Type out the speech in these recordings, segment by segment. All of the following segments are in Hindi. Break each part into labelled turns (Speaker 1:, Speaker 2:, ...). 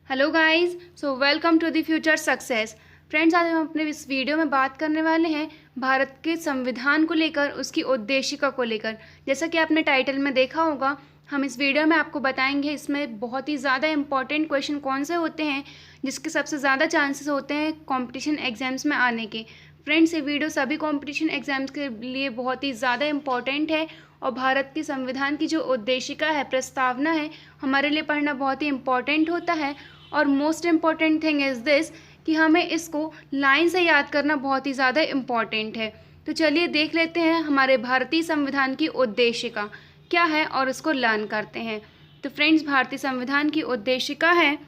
Speaker 1: Hello guys, so welcome to the future success. Friends, आज हम अपने इस वीडियो में बात करने वाले हैं भारत के संविधान को लेकर, उसकी उद्देशिका को लेकर। जैसा कि आपने टाइटल में देखा होगा, हम इस वीडियो में आपको बताएंगे इसमें बहुत ही ज़्यादा इंपॉर्टेंट क्वेश्चन कौन से होते हैं जिसके सबसे ज़्यादा चांसेस होते हैं कंपटीशन एग्जाम्स में आने के। फ्रेंड्स, ये वीडियो सभी कंपटीशन एग्जाम्स के लिए बहुत ही ज़्यादा इंपॉर्टेंट है और भारत के संविधान की जो उद्देशिका है, प्रस्तावना है, हमारे लिए पढ़ना बहुत ही इंपॉर्टेंट होता है। और most important thing is this कि हमें इसको लाइन से याद करना बहुत ही ज़्यादा इम्पॉर्टेंट है। तो चलिए देख लेते हैं हमारे भारतीय संविधान की उद्देशिका क्या है और उसको लर्न करते हैं। तो फ्रेंड्स, भारतीय संविधान की उद्देशिका है,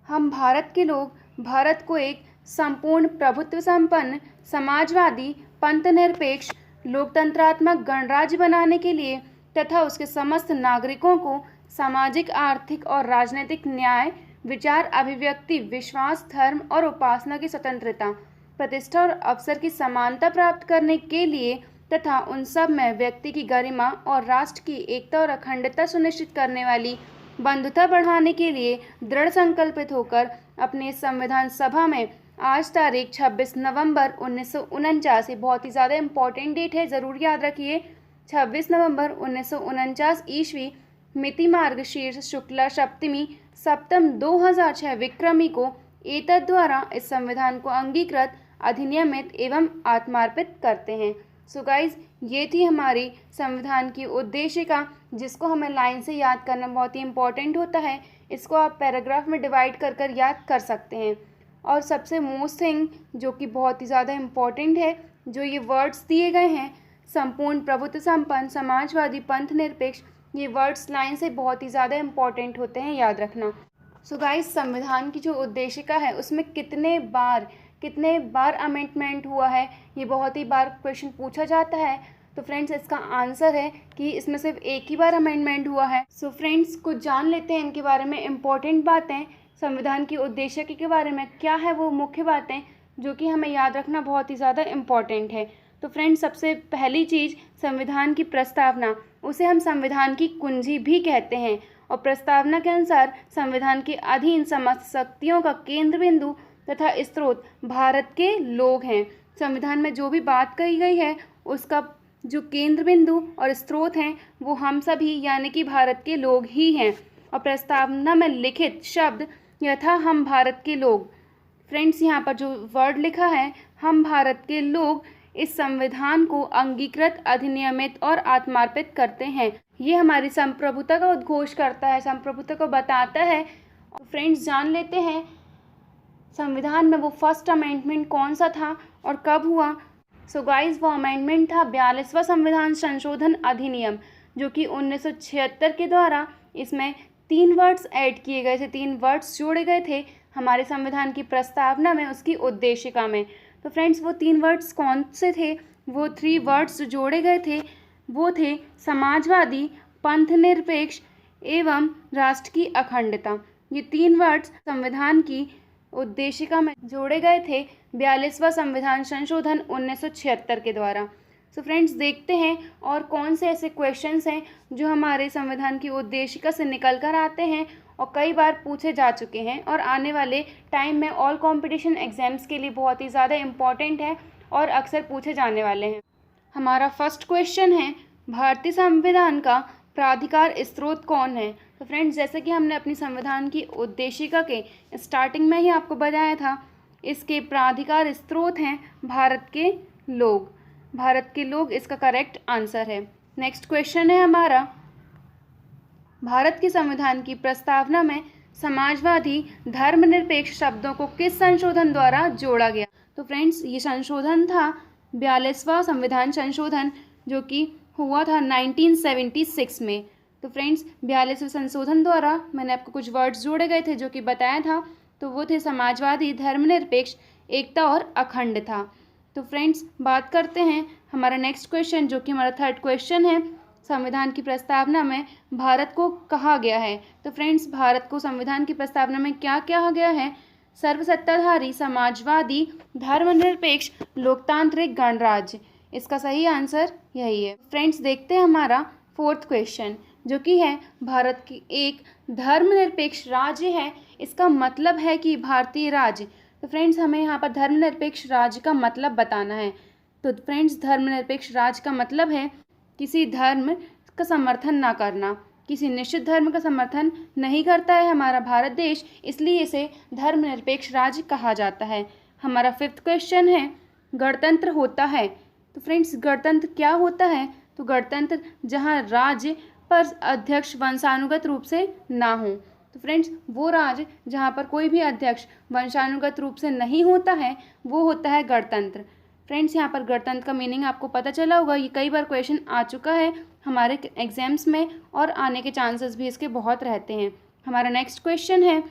Speaker 1: हम भारत के लोग भारत को एक संपूर्ण प्रभुत्व संपन्न समाजवादी पंथनिरपेक्ष लोकतंत्रात्मक गणराज्य बनाने के लिए तथा उसके समस्त नागरिकों को सामाजिक, आर्थिक और राजनीतिक न्याय, विचार, अभिव्यक्ति, विश्वास, धर्म और उपासना की स्वतंत्रता, प्रतिष्ठा और अवसर की समानता प्राप्त करने के लिए तथा उन सब में व्यक्ति की गरिमा और राष्ट्र की एकता और अखंडता सुनिश्चित करने वाली बंधुता बढ़ाने के लिए दृढ़ संकल्पित होकर अपने संविधान सभा में आज तारीख 26 नवंबर 1949, बहुत ही ज़्यादा इम्पॉर्टेंट डेट है, ज़रूर याद रखिए। 26 नवंबर 1949 ईस्वी मिति मार्गशीर्ष शुक्ला सप्तमी सप्तम 2006 विक्रमी को एतद द्वारा इस संविधान को अंगीकृत, अधिनियमित एवं आत्मार्पित करते हैं। सो गाइज, ये थी हमारी संविधान की उद्देशिका, जिसको हमें लाइन से याद करना बहुत ही इम्पॉर्टेंट होता है। इसको आप पैराग्राफ में डिवाइड कर कर याद कर सकते हैं। और सबसे मोस्ट थिंग जो कि बहुत ही ज़्यादा इम्पॉर्टेंट है, जो ये वर्ड्स दिए गए हैं, संपूर्ण प्रभुत्व संपन्न समाजवादी पंथ निरपेक्ष, ये वर्ड्स लाइन से बहुत ही ज़्यादा इम्पॉर्टेंट होते हैं, याद रखना। सो गाइस, संविधान की जो उद्देशिका है उसमें कितने बार अमेंडमेंट हुआ है, ये बहुत ही बार क्वेश्चन पूछा जाता है। तो फ्रेंड्स, इसका आंसर है कि इसमें सिर्फ एक ही बार अमेंडमेंट हुआ है। सो फ्रेंड्स, कुछ जान लेते हैं इनके बारे में, इम्पॉर्टेंट बातें संविधान की उद्देशिका के बारे में क्या है, वो मुख्य बातें जो कि हमें याद रखना बहुत ही ज़्यादा इम्पॉर्टेंट है। तो फ्रेंड्स, सबसे पहली चीज़ संविधान की प्रस्तावना, उसे हम संविधान की कुंजी भी कहते हैं। और प्रस्तावना के अनुसार संविधान के अधीन समस्त शक्तियों का केंद्र बिंदु तथा स्रोत भारत के लोग हैं। संविधान में जो भी बात कही गई है उसका जो केंद्र बिंदु और स्रोत हैं वो हम सभी यानी कि भारत के लोग ही हैं। और प्रस्तावना में लिखित शब्द यथा हम भारत के लोग, फ्रेंड्स यहाँ पर जो वर्ड लिखा है हम भारत के लोग, इस संविधान को अंगीकृत, अधिनियमित और आत्मार्पित करते हैं। ये हमारी संप्रभुता का उद्घोष करता है, संप्रभुता को बताता है। फ्रेंड्स, जान लेते हैं संविधान में वो फर्स्ट अमेंडमेंट कौन सा था और कब हुआ। सो गाइस, वो अमेंडमेंट था 42वां संविधान संशोधन अधिनियम, जो कि 1976 के द्वारा इसमें 3 वर्ड्स ऐड किए गए थे, 3 वर्ड्स जोड़े गए थे हमारे संविधान की प्रस्तावना में, उसकी उद्देशिका में। तो फ्रेंड्स, वो 3 वर्ड्स कौन से थे? वो 3 वर्ड्स जो जोड़े गए थे वो थे समाजवादी, पंथ निरपेक्ष एवं राष्ट्र की अखंडता। ये 3 वर्ड्स संविधान की उद्देशिका में जोड़े गए थे 42वां संविधान संशोधन 1976 के द्वारा। सो फ्रेंड्स, देखते हैं और कौन से ऐसे क्वेश्चंस हैं जो हमारे संविधान की उद्देशिका से निकल कर आते हैं और कई बार पूछे जा चुके हैं और आने वाले टाइम में ऑल कॉम्पिटिशन एग्जाम्स के लिए बहुत ही ज़्यादा इम्पॉर्टेंट है और अक्सर पूछे जाने वाले हैं। हमारा फर्स्ट क्वेश्चन है, भारतीय संविधान का प्राधिकार स्रोत कौन है? तो फ्रेंड्स, जैसे कि हमने अपनी संविधान की उद्देशिका के स्टार्टिंग में ही आपको बताया था, इसके प्राधिकार स्रोत हैं भारत के लोग। भारत के लोग इसका करेक्ट आंसर है। नेक्स्ट क्वेश्चन है हमारा, भारत के संविधान की प्रस्तावना में समाजवादी, धर्मनिरपेक्ष शब्दों को किस संशोधन द्वारा जोड़ा गया? तो फ्रेंड्स, ये संशोधन था 42वां संविधान संशोधन, जो कि हुआ था 1976 में। तो फ्रेंड्स, 42वें संशोधन द्वारा मैंने आपको कुछ वर्ड्स जोड़े गए थे जो कि बताया था, तो वो थे समाजवादी, धर्मनिरपेक्ष, एकता और अखंड था। तो फ्रेंड्स, बात करते हैं हमारा नेक्स्ट क्वेश्चन, जो कि हमारा थर्ड क्वेश्चन है, संविधान की प्रस्तावना में भारत को कहा गया है? तो फ्रेंड्स, भारत को संविधान की प्रस्तावना में क्या कहा गया है? सर्वसत्ताधारी, समाजवादी, धर्मनिरपेक्ष, लोकतांत्रिक गणराज्य। इसका सही आंसर यही है। फ्रेंड्स, देखते हैं हमारा फोर्थ क्वेश्चन, जो कि है भारत की एक धर्मनिरपेक्ष राज्य है इसका मतलब है कि भारतीय राज्य। तो फ्रेंड्स हमें यहाँ पर धर्मनिरपेक्ष राज्य का मतलब बताना है। तो फ्रेंड्स धर्मनिरपेक्ष राज्य का मतलब है किसी धर्म का समर्थन ना करना, किसी निश्चित धर्म का समर्थन नहीं करता है हमारा भारत देश, इसलिए इसे धर्मनिरपेक्ष राज्य कहा जाता है। हमारा 5th क्वेश्चन है, गणतंत्र होता है। तो फ्रेंड्स गणतंत्र क्या होता है? तो गणतंत्र जहाँ राज्य पर अध्यक्ष वंशानुगत रूप से ना हो। तो फ्रेंड्स वो राज्य जहाँ पर कोई भी अध्यक्ष वंशानुगत रूप से नहीं होता है वो होता है गणतंत्र। फ्रेंड्स यहाँ पर गणतंत्र का मीनिंग आपको पता चला होगा, ये कई बार क्वेश्चन आ चुका है हमारे एग्जाम्स में और आने के चांसेस भी इसके बहुत रहते हैं। हमारा नेक्स्ट क्वेश्चन है,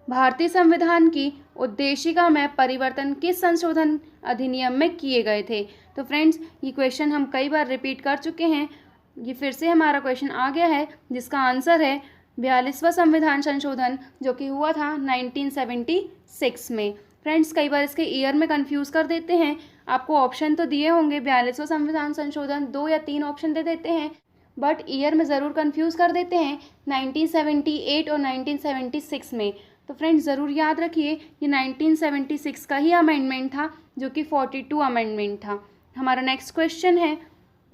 Speaker 1: भारतीय संविधान की उद्देशिका में परिवर्तन किस संशोधन अधिनियम में किए गए थे? तो फ्रेंड्स ये क्वेश्चन हम कई बार रिपीट कर चुके हैं, ये फिर से हमारा क्वेश्चन आ गया है जिसका आंसर है 42वां संविधान संशोधन, जो कि हुआ था 1976 में। फ्रेंड्स कई बार इसके ईयर में कंफ्यूज कर देते हैं, आपको ऑप्शन तो दिए होंगे 42वां संविधान संशोधन, 2 या 3 ऑप्शन दे देते हैं, बट ईयर में ज़रूर कंफ्यूज कर देते हैं 1978 और 1976 में। तो फ्रेंड्स ज़रूर याद रखिए ये 1976 का ही अमेंडमेंट था जो कि 42 अमेंडमेंट था। हमारा नेक्स्ट क्वेश्चन है,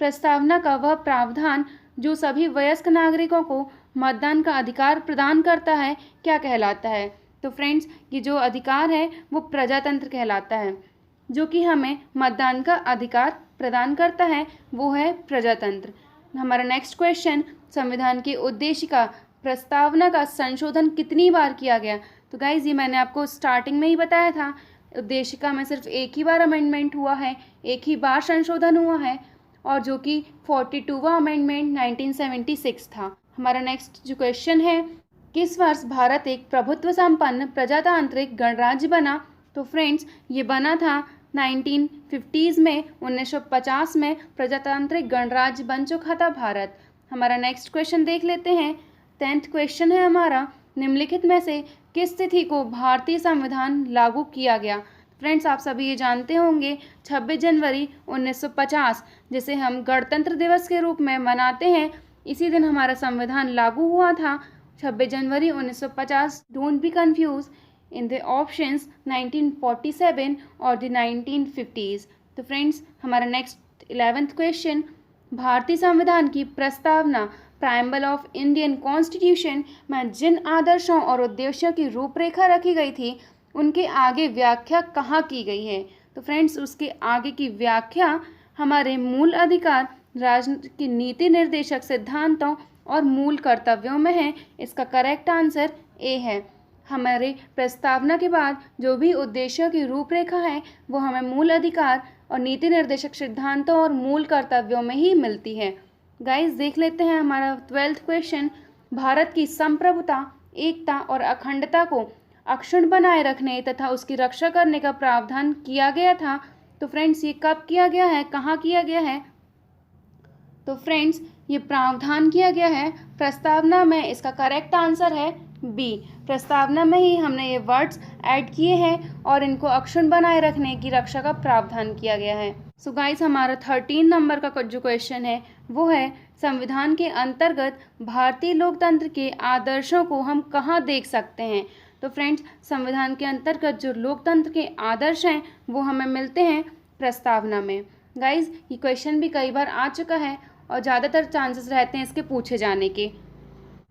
Speaker 1: प्रस्तावना का वह प्रावधान जो सभी वयस्क नागरिकों को मतदान का अधिकार प्रदान करता है क्या कहलाता है? तो फ्रेंड्स ये जो अधिकार है वो प्रजातंत्र कहलाता है, जो कि हमें मतदान का अधिकार प्रदान करता है वो है प्रजातंत्र। हमारा नेक्स्ट क्वेश्चन, संविधान की उद्देशिका प्रस्तावना का संशोधन कितनी बार किया गया? तो गाइज ये मैंने आपको स्टार्टिंग में ही बताया था, उद्देशिका में सिर्फ एक ही बार अमेंडमेंट हुआ है, एक ही बार संशोधन हुआ है, और जो कि 42वां अमेंडमेंट 1976 था। हमारा नेक्स्ट जो क्वेश्चन है, किस वर्ष भारत एक प्रभुत्व संपन्न प्रजातांत्रिक गणराज्य बना? तो फ्रेंड्स ये बना था 1950s में, 1950 में प्रजातांत्रिक गणराज्य बन चुका था भारत। हमारा नेक्स्ट क्वेश्चन देख लेते हैं, 10th क्वेश्चन है हमारा, निम्नलिखित में से किस तिथि को भारतीय संविधान लागू किया गया? फ्रेंड्स आप सभी ये जानते होंगे 26 जनवरी 1950 जिसे हम गणतंत्र दिवस के रूप में मनाते हैं, इसी दिन हमारा संविधान लागू हुआ था 26 जनवरी 1950। Don't be confuse in the options 1947 और द 1950s। तो फ्रेंड्स हमारा नेक्स्ट 11th क्वेश्चन, भारतीय संविधान की प्रस्तावना प्रायम्बल ऑफ इंडियन कॉन्स्टिट्यूशन में जिन आदर्शों और उद्देश्यों की रूपरेखा रखी गई थी उनके आगे व्याख्या कहाँ की गई है? तो फ्रेंड्स उसके आगे की व्याख्या हमारे मूल अधिकार, राज्य की नीति निर्देशक सिद्धांतों और मूल कर्तव्यों में है। इसका करेक्ट आंसर ए है। हमारे प्रस्तावना के बाद जो भी उद्देश्यों की रूपरेखा है वो हमें मूल अधिकार और नीति निर्देशक सिद्धांतों और मूल कर्तव्यों में ही मिलती है। गाइस देख लेते हैं हमारा 12th क्वेश्चन, भारत की संप्रभुता, एकता और अखंडता को अक्षुण्ण बनाए रखने तथा उसकी रक्षा करने का प्रावधान किया गया था। तो फ्रेंड्स ये कब किया गया है, कहाँ किया गया है? तो फ्रेंड्स ये प्रावधान किया गया है प्रस्तावना में। इसका करेक्ट आंसर है बी। प्रस्तावना में ही हमने ये वर्ड्स ऐड किए हैं और इनको अक्षुण्ण बनाए रखने की रक्षा का प्रावधान किया गया है। सो गाइस हमारा 13 नंबर का जो क्वेश्चन है वो है, संविधान के अंतर्गत भारतीय लोकतंत्र के आदर्शों को हम कहाँ देख सकते हैं? तो फ्रेंड्स संविधान के अंतर्गत जो लोकतंत्र के आदर्श हैं वो हमें मिलते हैं प्रस्तावना में। गाइस ये क्वेश्चन भी कई बार आ चुका है और ज़्यादातर चांसेस रहते हैं इसके पूछे जाने के।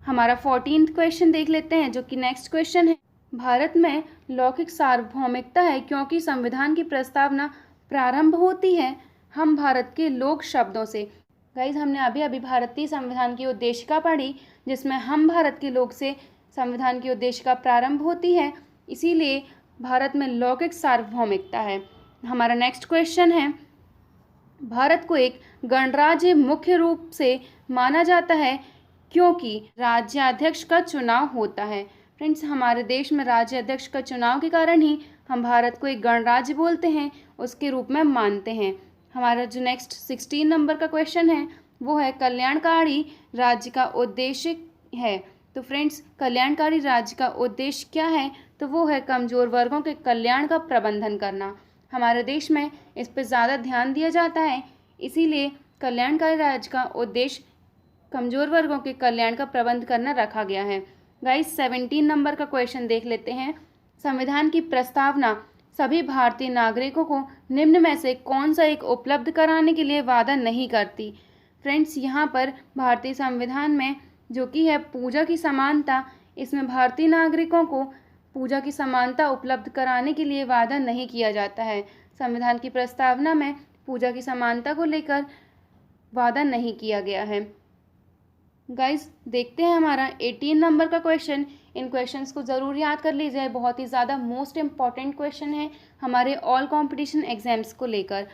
Speaker 1: हमारा 14th क्वेश्चन देख लेते हैं जो कि नेक्स्ट क्वेश्चन है, भारत में लौकिक सार्वभौमिकता है क्योंकि संविधान की प्रस्तावना प्रारंभ होती है हम भारत के लोक शब्दों से। गाइज हमने अभी भारतीय संविधान की उद्देशिका पढ़ी जिसमें हम भारत के लोग से संविधान की उद्देशिका प्रारंभ होती है, इसीलिए भारत में लौकिक सार्वभौमिकता है। हमारा नेक्स्ट क्वेश्चन है, भारत को एक गणराज्य मुख्य रूप से माना जाता है क्योंकि राज्याध्यक्ष का चुनाव होता है। फ्रेंड्स हमारे देश में राज्याध्यक्ष का चुनाव के कारण ही हम भारत को एक गणराज्य बोलते हैं, उसके रूप में मानते हैं। हमारा जो नेक्स्ट 16 नंबर का क्वेश्चन है वो है, कल्याणकारी राज्य का उद्देश्य है। तो फ्रेंड्स कल्याणकारी राज्य का उद्देश्य क्या है? तो वो है कमज़ोर वर्गों के कल्याण का प्रबंधन करना। हमारे देश में इस पर ज़्यादा ध्यान दिया जाता है, इसीलिए कल्याणकारी राज्य का उद्देश्य कमज़ोर वर्गों के कल्याण का प्रबंध करना रखा गया है। गाइस 17 नंबर का क्वेश्चन देख लेते हैं। संविधान की प्रस्तावना सभी भारतीय नागरिकों को निम्न में से कौन सा एक उपलब्ध कराने के लिए वादा नहीं करती। फ्रेंड्स, यहाँ पर भारतीय संविधान में जो कि है पूजा की समानता, इसमें भारतीय नागरिकों को पूजा की समानता उपलब्ध कराने के लिए वादा नहीं किया जाता है। संविधान की प्रस्तावना में पूजा की समानता को लेकर वादा नहीं किया गया है। गाइस देखते हैं हमारा 18 नंबर का क्वेश्चन। इन क्वेश्चंस को ज़रूर याद कर लीजिए, बहुत ही ज़्यादा मोस्ट इम्पॉर्टेंट क्वेश्चन है हमारे ऑल कॉम्पिटिशन एग्जाम्स को लेकर।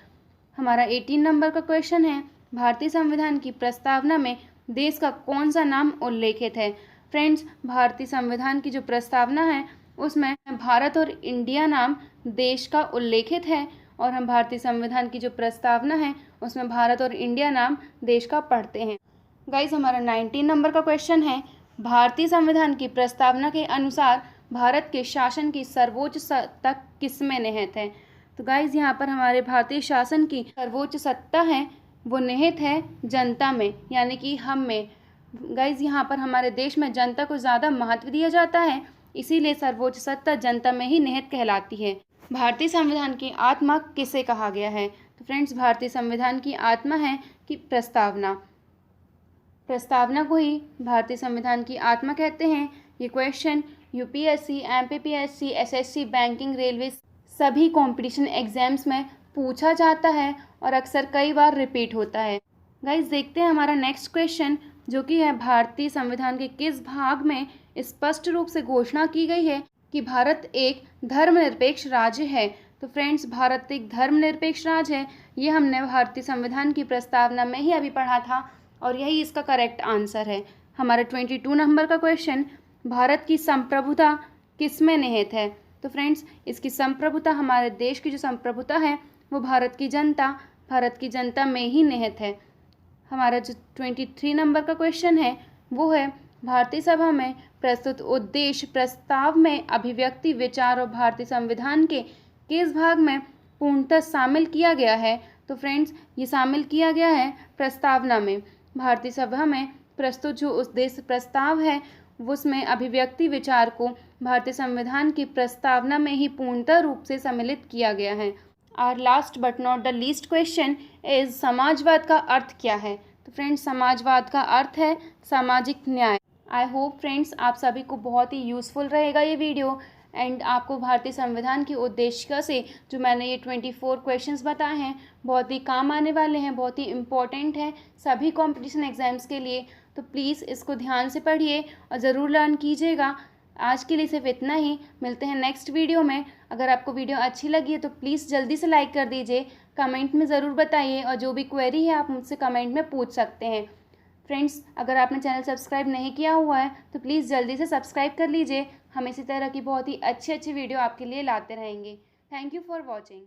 Speaker 1: हमारा 18 नंबर का क्वेश्चन है, भारतीय संविधान की प्रस्तावना में देश का कौन सा नाम उल्लेखित है। फ्रेंड्स, भारतीय संविधान की जो प्रस्तावना है उसमें भारत और इंडिया नाम देश का उल्लेखित है, और हम भारतीय संविधान की जो प्रस्तावना है उसमें भारत और इंडिया नाम देश का पढ़ते हैं। गाइस हमारा 19 नंबर का क्वेश्चन है, भारतीय संविधान की प्रस्तावना के अनुसार भारत के शासन की सर्वोच्च सत्ता किसमें निहित है। तो गाइस यहाँ पर हमारे भारतीय शासन की सर्वोच्च सत्ता है वो निहित है जनता में, यानी कि हम में। गाइस यहाँ पर हमारे देश में जनता को ज़्यादा महत्व दिया जाता है, इसीलिए सर्वोच्च सत्ता जनता में ही निहित कहलाती है। भारतीय संविधान की आत्मा किसे कहा गया है। तो फ्रेंड्स, भारतीय संविधान की आत्मा है कि प्रस्तावना को ही भारतीय संविधान की आत्मा कहते हैं। ये question UPSC, MPPSC, SSC, banking, railway सभी कंपटीशन एग्जाम्स में पूछा जाता है और अक्सर कई बार रिपीट होता है। गाइस देखते हैं हमारा नेक्स्ट क्वेश्चन, जो कि है भारतीय संविधान के किस भाग में स्पष्ट रूप से घोषणा की गई है कि भारत एक धर्मनिरपेक्ष राज्य है। तो फ्रेंड्स, भारत एक धर्मनिरपेक्ष राज्य है, ये हमने भारतीय संविधान की प्रस्तावना में ही अभी पढ़ा था और यही इसका करेक्ट आंसर है। हमारा 22 नंबर का क्वेश्चन, भारत की संप्रभुता किस में निहित है। तो फ्रेंड्स, इसकी संप्रभुता, हमारे देश की जो संप्रभुता है वो भारत की जनता में ही निहित है। हमारा जो 23 नंबर का क्वेश्चन है वो है, भारतीय सभा में प्रस्तुत उद्देश्य प्रस्ताव में अभिव्यक्ति विचार और भारतीय संविधान के किस भाग में पूर्णतः शामिल किया गया है। तो फ्रेंड्स, ये शामिल किया गया है प्रस्तावना में। भारतीय सभा में प्रस्तुत जो उद्देश्य प्रस्ताव है उसमें अभिव्यक्ति विचार को भारतीय संविधान की प्रस्तावना में ही पूर्णतः रूप से सम्मिलित किया गया है। और last but not the least question is, समाजवाद का अर्थ क्या है। तो फ्रेंड्स, समाजवाद का अर्थ है सामाजिक न्याय। आई होप फ्रेंड्स आप सभी को बहुत ही यूज़फुल रहेगा ये वीडियो, एंड आपको भारतीय संविधान की उद्देशिका से जो मैंने ये 24 क्वेश्चंस बताए हैं बहुत ही काम आने वाले हैं, बहुत ही इम्पोर्टेंट है सभी कंपटीशन एग्जाम्स के लिए। तो प्लीज़ इसको ध्यान से पढ़िए और ज़रूर लर्न कीजिएगा। आज के लिए सिर्फ इतना ही, मिलते हैं नेक्स्ट वीडियो में। अगर आपको वीडियो अच्छी लगी है तो प्लीज़ जल्दी से लाइक कर दीजिए, कमेंट में ज़रूर बताइए, और जो भी क्वेरी है आप मुझसे कमेंट में पूछ सकते हैं। फ्रेंड्स, अगर आपने चैनल सब्सक्राइब नहीं किया हुआ है तो प्लीज़ जल्दी से सब्सक्राइब कर लीजिए। हम इसी तरह की बहुत ही अच्छी वीडियो आपके लिए लाते रहेंगे। Thank you for watching.